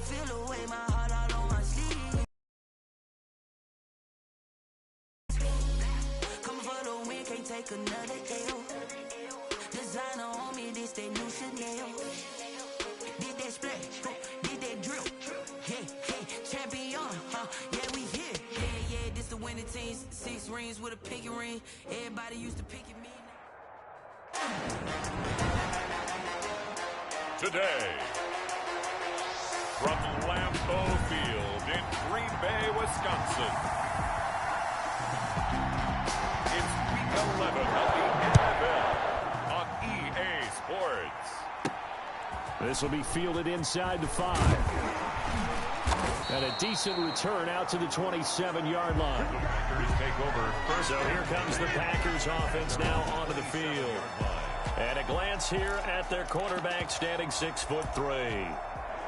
feel the way, my heart all on my sleeve. Coming for the win, can't take another L. Designer on me, this that new Chanel. Did that splash, did that drill. Yeah, champion, yeah, we here. Yeah, this the winning team. 6 rings with a pinky ring. Everybody used to pick at me. Today, from Lambeau Field in Green Bay, Wisconsin, it's Week 11 of the NFL on EA Sports. This will be fielded inside the 5. And a decent return out to the 27-yard line. Packers take over first. So here comes the Packers offense now onto the field. And a glance here at their quarterback standing 6'3".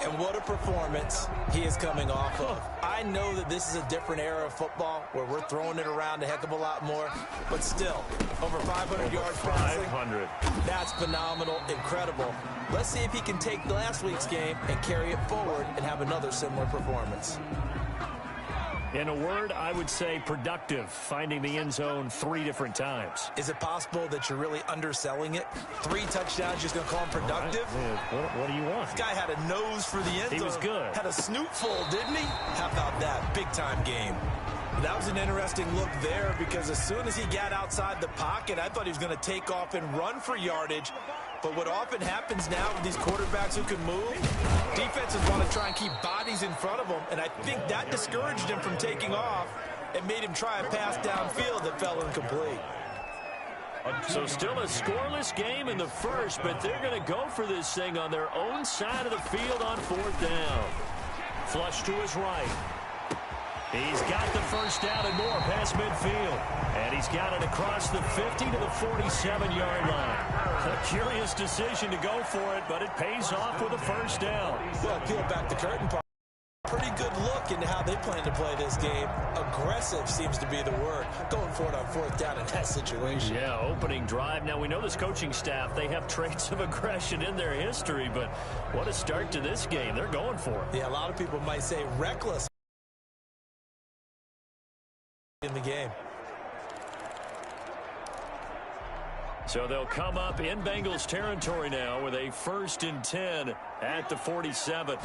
And what a performance he is coming off of. I know that this is a different era of football where we're throwing it around a heck of a lot more, but still, over 500 yards passing. 500. That's phenomenal, incredible. Let's see if he can take last week's game and carry it forward and have another similar performance. In a word, I would say productive, finding the end zone 3 different times. Is it possible that you're really underselling it? 3 touchdowns, just going to call him productive? Right. What do you want? This guy had a nose for the end zone. He was good. Had a snoot full, didn't he? How about that? Big-time game. That was an interesting look there because as soon as he got outside the pocket, I thought he was going to take off and run for yardage. But what often happens now with these quarterbacks who can move, defenses want to try and keep bodies in front of them, and I think that discouraged him from taking off and made him try a pass downfield that fell incomplete. So still a scoreless game in the first, but they're going to go for this thing on their own side of the field on 4th down. Flush to his right. He's got the first down and more past midfield. And he's got it across the 50 to the 47-yard line. A curious decision to go for it, but it pays off with a first down. Well, peel back the curtain part. Pretty good look into how they plan to play this game. Aggressive seems to be the word. Going for it on 4th down in that situation. Yeah, opening drive. Now, we know this coaching staff, they have traits of aggression in their history, but what a start to this game. They're going for it. Yeah, a lot of people might say reckless in the game. So they'll come up in Bengals territory now with a 1st and 10 at the 47.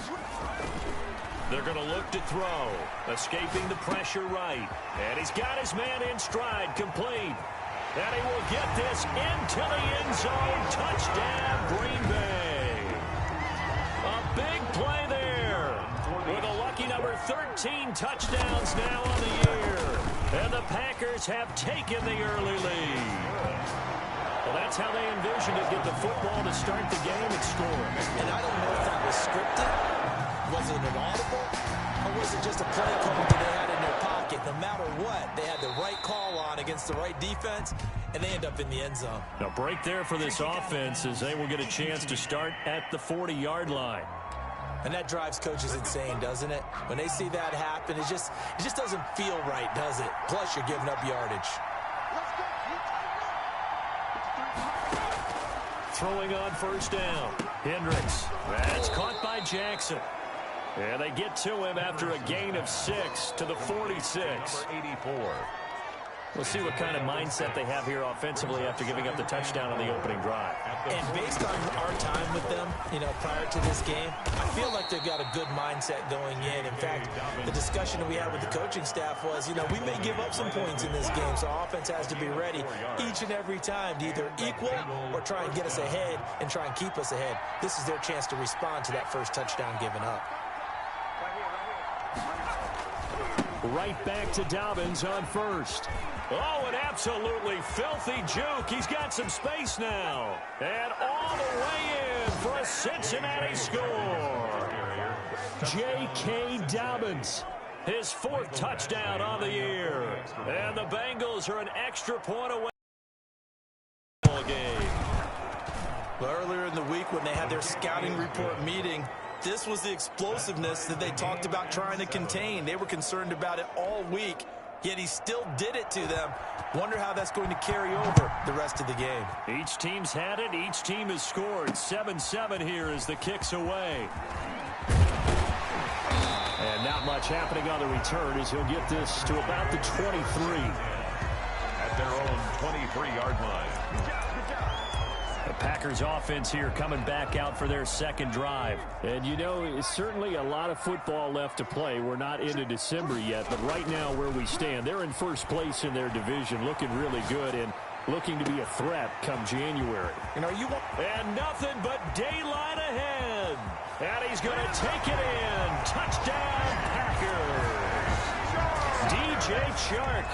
They're going to look to throw. Escaping the pressure right. And he's got his man in stride, complete. And he will get this into the end zone. Touchdown, Green Bay. A big play there. With a lucky number 13 touchdowns now on the year. And the Packers have taken the early lead. Well, that's how they envisioned it. Get the football to start the game and score. And I don't know if that was scripted. Was it an audible? Or was it just a play call that they had in their pocket? No matter what, they had the right call on against the right defense, and they end up in the end zone. Now, break there for this offense as they will get a chance to start at the 40-yard line. And that drives coaches insane, doesn't it? When they see that happen, it just doesn't feel right, does it? Plus, you're giving up yardage. Throwing on 1st down. Hendricks. That's caught by Jackson. And they get to him after a gain of 6 to the 46. 84. We'll see what kind of mindset they have here offensively after giving up the touchdown on the opening drive. And based on our time with them, prior to this game, I feel like they've got a good mindset going in. In fact, the discussion that we had with the coaching staff was, we may give up some points in this game, so our offense has to be ready each and every time to either equal or try and get us ahead and try and keep us ahead. This is their chance to respond to that first touchdown given up. Right back to Dobbins on 1st. Oh, an absolutely filthy juke. He's got some space now. And all the way in for a Cincinnati score. J.K. Dobbins, his 4th touchdown on the year. And the Bengals are an extra point away. Game. Well, earlier in the week when they had their scouting report meeting, this was the explosiveness that they talked about trying to contain. They were concerned about it all week, yet he still did it to them. Wonder how that's going to carry over the rest of the game. Each team's had it. Each team has scored. 7-7 here as the kick's away. much happening on the return as he'll get this to about the 23. At their own 23-yard line. The Packers offense here coming back out for their second drive. And, you know, it's certainly a lot of football left to play. We're not into December yet, but right now where we stand, they're in first place in their division, looking really good and looking to be a threat come January. And nothing but daylight ahead. And he's going to take it in. Touchdown, Packers. DJ Chark,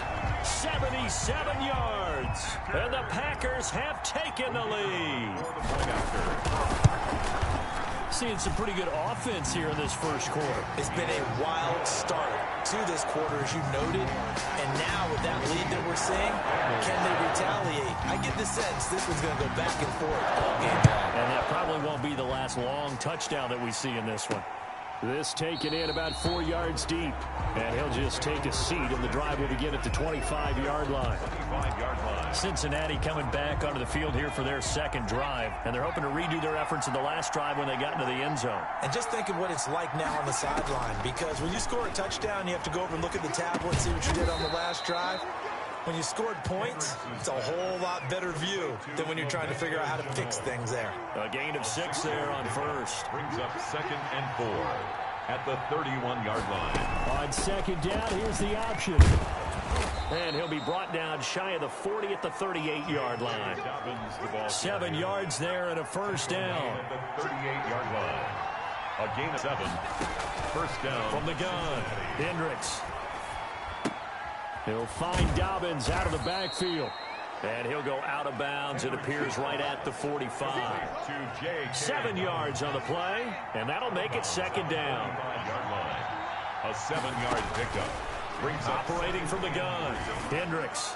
77 yards. And the Packers have taken the lead. Seeing some pretty good offense here in this first quarter. It's been a wild start to this quarter, as you noted. And now with that lead that we're seeing, can they retaliate? I get the sense this one's going to go back and forth all game long. And that probably won't be the last long touchdown that we see in this one. This taken in about 4 yards deep. And he'll just take a seat, and the drive will begin at the 25-yard line. Cincinnati coming back onto the field here for their second drive, and they're hoping to redo their efforts in the last drive when they got into the end zone. And just think of what it's like now on the sideline, because when you score a touchdown, you have to go over and look at the tablet and see what you did on the last drive. When you scored points, it's a whole lot better view than when you're trying to figure out how to fix things there. A gain of 6 there on first. Brings up 2nd and 4 at the 31-yard line. On second down, here's the option. And he'll be brought down shy of the 40 at the 38-yard line. 7 yards there and a first down. At the 38-yard line. A gain of 7. First down. From the gun, Hendricks. He'll find Dobbins out of the backfield. And he'll go out of bounds. It appears right at the 45. 7 yards on the play, and that'll make it second down. A 7-yard pickup. Brings operating from the gun, Hendricks.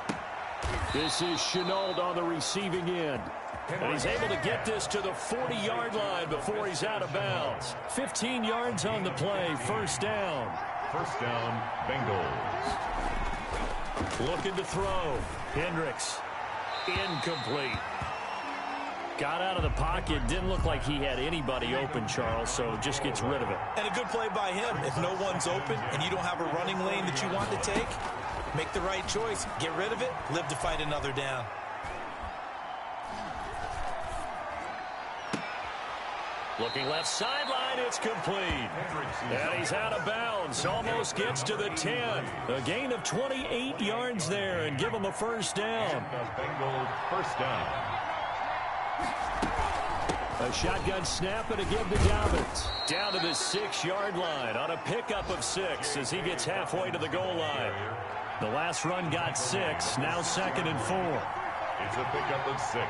This is Chenault on the receiving end. And he's able to get this to the 40-yard line before he's out of bounds. 15 yards on the play, first down. First down, Bengals. Looking to throw. Hendricks. Incomplete. Got out of the pocket. Didn't look like he had anybody open, Charles, so just gets rid of it. And a good play by him. If no one's open and you don't have a running lane that you want to take, make the right choice. Get rid of it. Live to fight another down. Looking left sideline, it's complete. And he's out of bounds. Almost gets to the 10. A gain of 28 yards there and give him a first down. Bengals first down. A shotgun snap and again to Dobbins. Down to the 6-yard line on a pickup of 6 as he gets halfway to the goal line. The last run got 6, now 2nd and 4. It's a pickup of 6.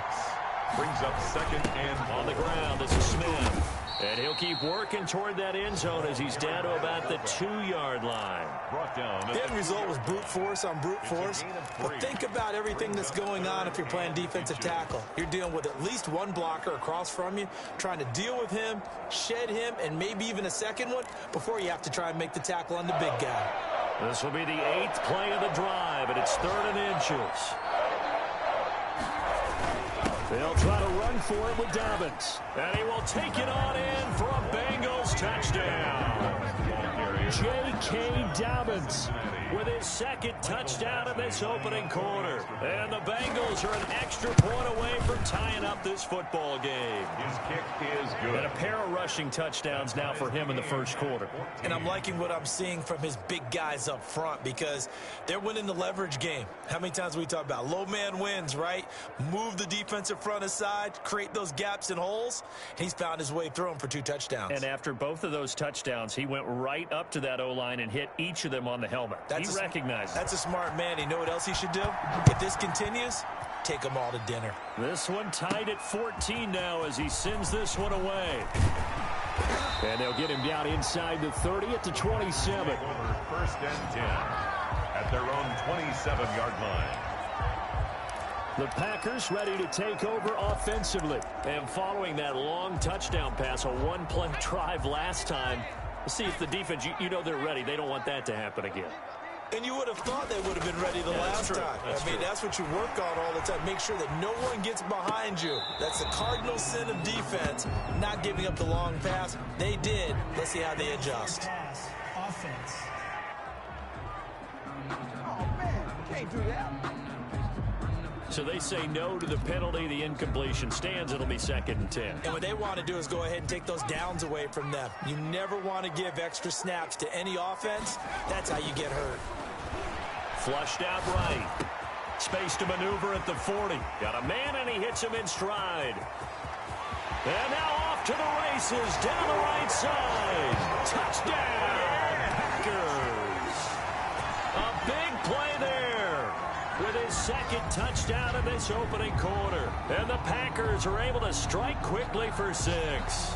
Brings up 2nd and on the ground. This is Smith. And he'll keep working toward that end zone as he's down to about the 2-yard line. Brought down. The end result was brute force on brute force. But think about everything that's going on if you're playing defensive tackle. You're dealing with at least one blocker across from you, trying to deal with him, shed him, and maybe even a second one before you have to try and make the tackle on the big guy. This will be the 8th play of the drive, and it's 3rd and inches. They'll try to run for it with Dobbins. And he will take it on in for a Bengals touchdown. J.K. Dobbins with his 2nd touchdown in this opening quarter. And the Bengals are an extra point away from tying up this football game. His kick is good. And a pair of rushing touchdowns now for him in the first quarter. And I'm liking what I'm seeing from his big guys up front because they're winning the leverage game. How many times we talk about low man wins, right? Move the defensive front aside, create those gaps and holes. He's found his way through them for 2 touchdowns. And after both of those touchdowns, he went right up to that O-line and hit each of them on the helmet. He recognized it. That's a smart man. You know what else he should do? If this continues, take them all to dinner. This one tied at 14 now as he sends this one away. And they'll get him down inside the 30 at the 27. First and 10 at their own 27-yard line. The Packers ready to take over offensively. And following that long touchdown pass, a one-play drive last time, let's see if the defense, you know they're ready. They don't want that to happen again. And you would have thought they would have been ready the last time. That's what you work on all the time. Make sure that no one gets behind you. That's the cardinal sin of defense, not giving up the long pass. They did. Let's see how they adjust. offense. Oh, man, can't do that. So they say no to the penalty. The incompletion stands. It'll be 2nd and 10. And what they want to do is go ahead and take those downs away from them. You never want to give extra snaps to any offense. That's how you get hurt. Flushed out right. Space to maneuver at the 40. Got a man, and he hits him in stride. And now off to the races down the right side. Touchdown, Packers. A big play there with his 2nd touchdown in this opening quarter. And the Packers are able to strike quickly for 6.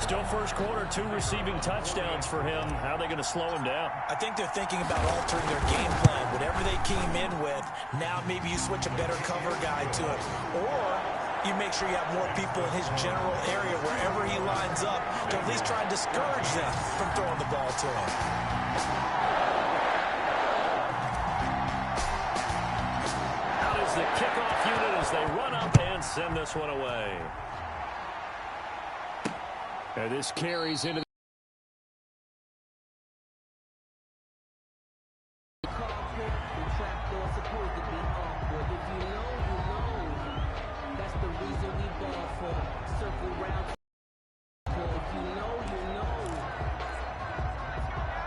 Still first quarter, 2 receiving touchdowns for him. How are they going to slow him down? I think they're thinking about altering their game plan. Whatever they came in with, now maybe you switch a better cover guy to it. Or you make sure you have more people in his general area wherever he lines up to at least try and discourage them from throwing the ball to him. Out is the kickoff unit as they run up and send this one away. And this carries into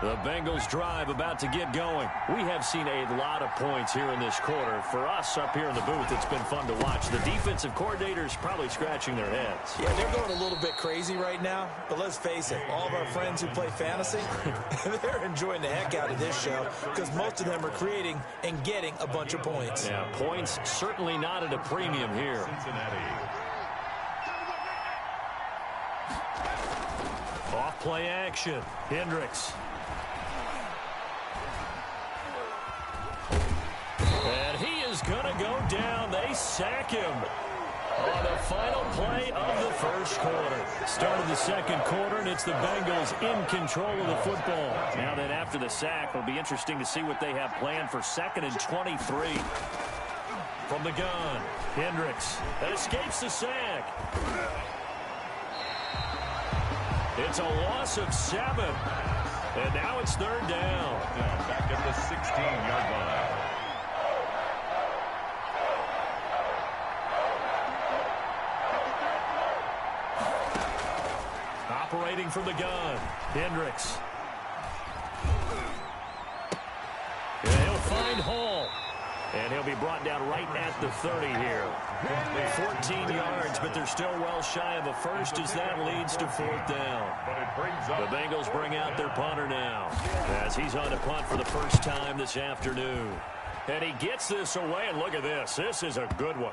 the Bengals drive about to get going. We have seen a lot of points here in this quarter. For us up here in the booth, it's been fun to watch. The defensive coordinators probably scratching their heads. Yeah, they're going a little bit crazy right now, but let's face it, all of our friends who play fantasy, they're enjoying the heck out of this show because most of them are creating and getting a bunch of points. Yeah, points certainly not at a premium here. Off play action. Hendricks. And he is going to go down. They sack him on the final play of the first quarter. Start of the second quarter, and it's the Bengals in control of the football. Now then, after the sack, it'll be interesting to see what they have planned for 2nd and 23. From the gun, Hendricks escapes the sack. It's a loss of 7. And now it's 3rd down. Back at the 16-yard line. Operating from the gun, Hendricks. And he'll find Hall. And he'll be brought down right at the 30 here. 14 yards, but they're still well shy of a first as that leads to 4th down. The Bengals bring out their punter now as he's on to punt for the first time this afternoon. And he gets this away, and look at this. This is a good one.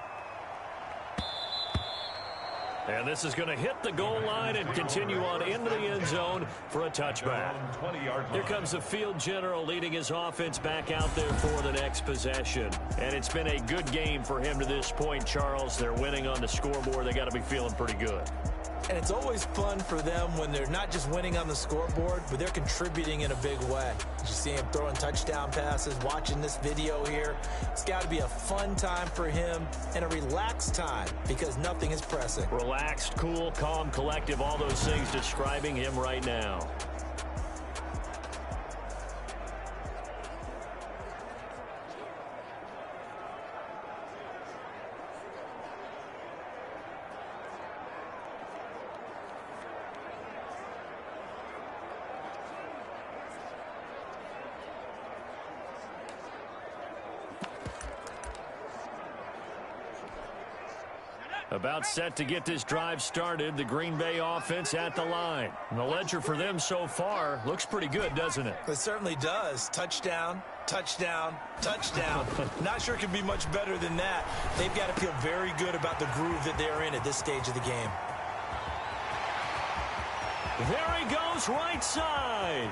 And this is going to hit the goal line and continue on into the end zone for a touchback. Here comes the field general leading his offense back out there for the next possession. And it's been a good game for him to this point, Charles. They're winning on the scoreboard. They got to be feeling pretty good. And it's always fun for them when they're not just winning on the scoreboard, but they're contributing in a big way. You see him throwing touchdown passes, watching this video here. It's got to be a fun time for him and a relaxed time because nothing is pressing. Relaxed, cool, calm, collective, all those things describing him right now. About set to get this drive started, the Green Bay offense at the line. And the ledger for them so far looks pretty good, doesn't it? It certainly does. Touchdown, touchdown, touchdown. Not sure it can be much better than that. They've got to feel very good about the groove that they're in at this stage of the game. There he goes, right side.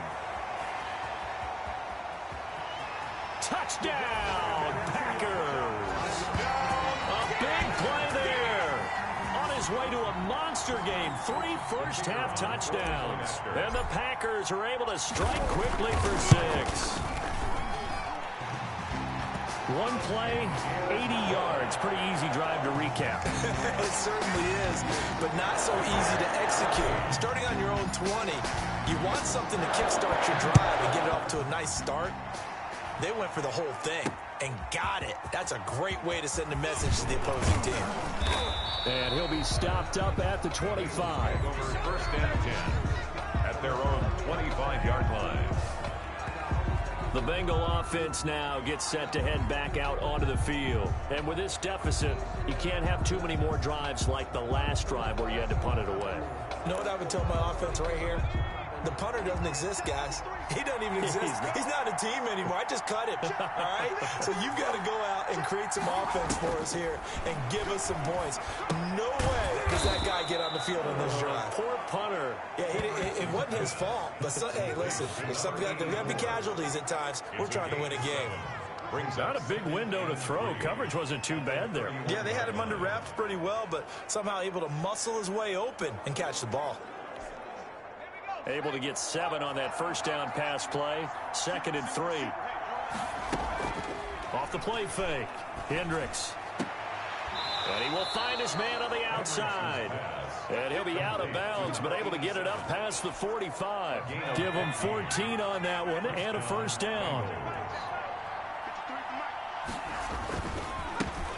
Touchdown, Packers. A big play there. On his way to a monster game, 3 first-half touchdowns. And the Packers are able to strike quickly for 6. One play, 80 yards. Pretty easy drive to recap. It certainly is, but not so easy to execute. Starting on your own 20, You want something to kickstart your drive and get it off to a nice start. They went for the whole thing and got it. That's a great way to send a message to the opposing team. And he'll be stopped up at the 25. Over first and 10 at their own 25-yard line. The Bengal offense now gets set to head back out onto the field. And with this deficit, you can't have too many more drives like the last drive where you had to punt it away. You know what I would tell my offense right here? The punter doesn't exist, guys. He doesn't even exist. He's not a team anymore. I just cut him, all right? So you've got to go out and create some offense for us here and give us some points. No way does that guy get on the field on this drive. Poor punter. Yeah, it wasn't his fault. But, hey, listen, there's going to be casualties at times. We're trying to win a game. Brings out a big window to throw. Coverage wasn't too bad there. Yeah, they had him under wraps pretty well, but somehow able to muscle his way open and catch the ball. Able to get 7 on that first down pass play. 2nd and 3. Off the play fake. Hendricks. And he will find his man on the outside. And he'll be out of bounds, but able to get it up past the 45. Give him 14 on that one and a first down.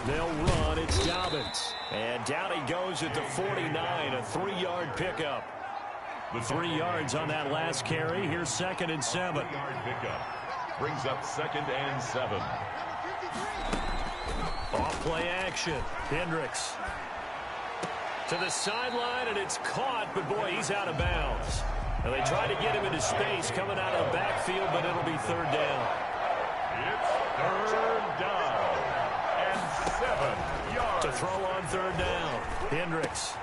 They'll run. It's Dobbins. And down he goes at the 49. A 3-yard pickup. The 3 yards on that last carry. Here's 2nd and 7. Yard pickup brings up 2nd and 7. Off play action. Hendricks to the sideline, and it's caught, but boy, he's out of bounds. And they try to get him into space coming out of the backfield, but it'll be 3rd down. It's 3rd down and 7 yards. To throw on 3rd down. Hendricks.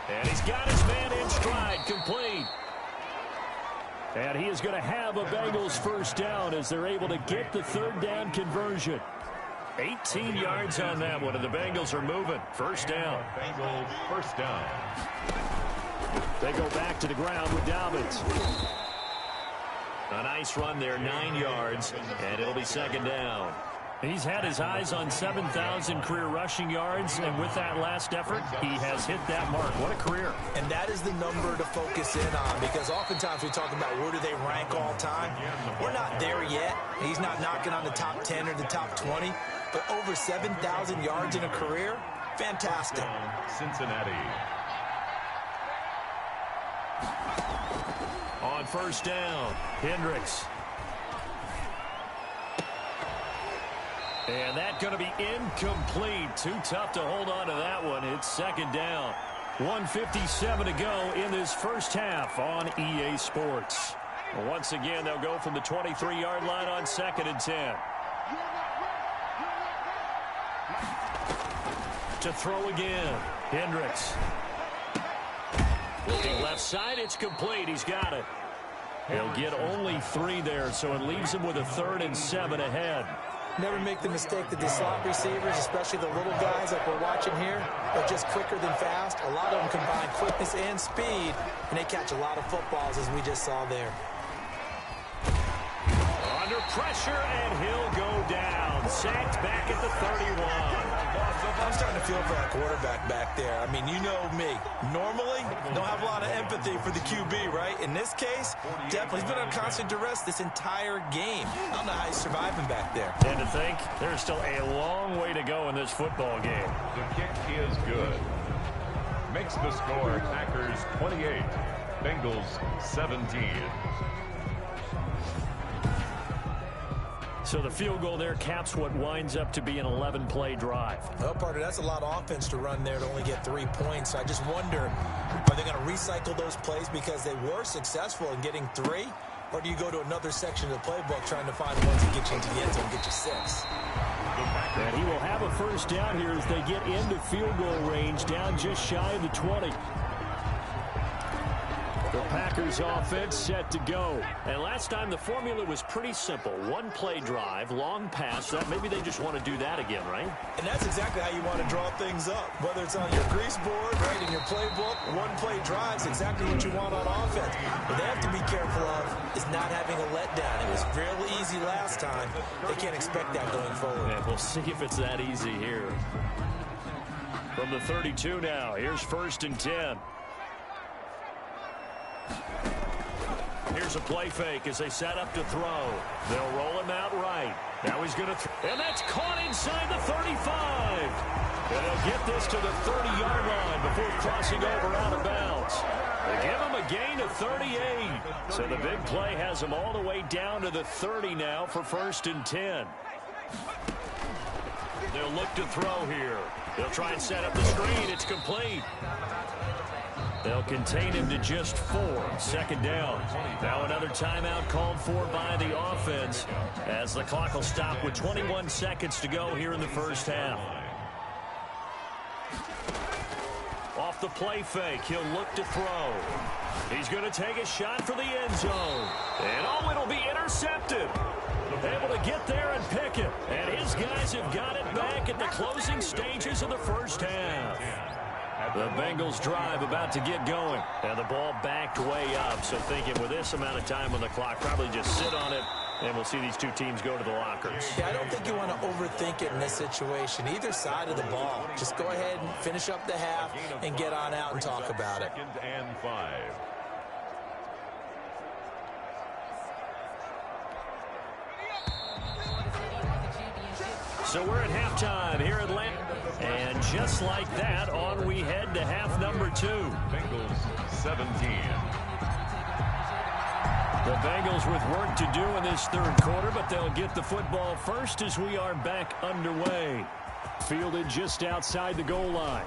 And he's got his man in stride, complete. And he is going to have a Bengals first down as they're able to get the 3rd down conversion. 18 yards on that one, and the Bengals are moving. First down. Bengals first down. They go back to the ground with Dobbins. A nice run there, 9 yards, and it'll be 2nd down. He's had his eyes on 7,000 career rushing yards, and with that last effort, he has hit that mark. What a career. And that is the number to focus in on, because oftentimes we talk about where do they rank all time. We're not there yet. He's not knocking on the top 10 or the top 20, but over 7,000 yards in a career, fantastic. Cincinnati. On first down, Hendricks. And that's going to be incomplete. Too tough to hold on to that one. It's 2nd down. 1:57 to go in this first half on EA Sports. Once again, they'll go from the 23-yard line on 2nd and 10. To throw again, Hendricks. Looking left side, it's complete. He's got it. He'll get only 3 there, so it leaves him with a 3rd and 7 ahead. Never make the mistake that the slot receivers, especially the little guys like we're watching here, are just quicker than fast. A lot of them combine quickness and speed, and they catch a lot of footballs, as we just saw there. Under pressure, and he'll go down. Sacked back at the 31. I'm starting to feel for that quarterback back there. I mean, you know me. Normally, don't have a lot of empathy for the QB, right? In this case, definitely. He's been on constant duress this entire game. I don't know how he's surviving back there. And to think, there's still a long way to go in this football game. The kick is good. Makes the score Packers 28, Bengals 17. So the field goal there caps what winds up to be an 11-play drive. Well, partner, that's a lot of offense to run there to only get 3 points. I just wonder, are they going to recycle those plays because they were successful in getting 3? Or do you go to another section of the playbook trying to find ones that get you into the end zone and get you 6? And he will have a first down here as they get into field goal range, down just shy of the 20. The Packers offense set to go. And last time the formula was pretty simple. 1-play drive, long pass. That maybe they just want to do that again, right? And that's exactly how you want to draw things up. Whether it's on your grease board, right, in your playbook, 1-play drives, exactly what you want on offense. What they have to be careful of is not having a letdown. It was real easy last time. They can't expect that going forward. And we'll see if it's that easy here. From the 32 now, here's 1st and 10. Here's a play fake as they set up to throw. They'll roll him out right. Now he's going to and that's caught inside the 35. And they'll get this to the 30-yard line before crossing over out of bounds. They give him a gain of 38. So the big play has them all the way down to the 30 now for 1st and 10. They'll look to throw here. They'll try and set up the screen. It's complete. They'll contain him to just 4. 2nd down. Now another timeout called for by the offense as the clock will stop with 21 seconds to go here in the first half. Off the play fake, he'll look to throw. He's going to take a shot for the end zone. And oh, it'll be intercepted. Able to get there and pick it. And his guys have got it back at the closing stages of the first half. The Bengals drive about to get going. And the ball backed way up. So thinking with this amount of time on the clock, probably just sit on it. And we'll see these two teams go to the lockers. Yeah, I don't think you want to overthink it in this situation. Either side of the ball. Just go ahead and finish up the half and get on out and talk about it. 2nd and 5. So we're at halftime here at Atlanta. And just like that, on we head to half number 2. Bengals 17. The Bengals with work to do in this 3rd quarter, but they'll get the football first as we are back underway. Fielded just outside the goal line.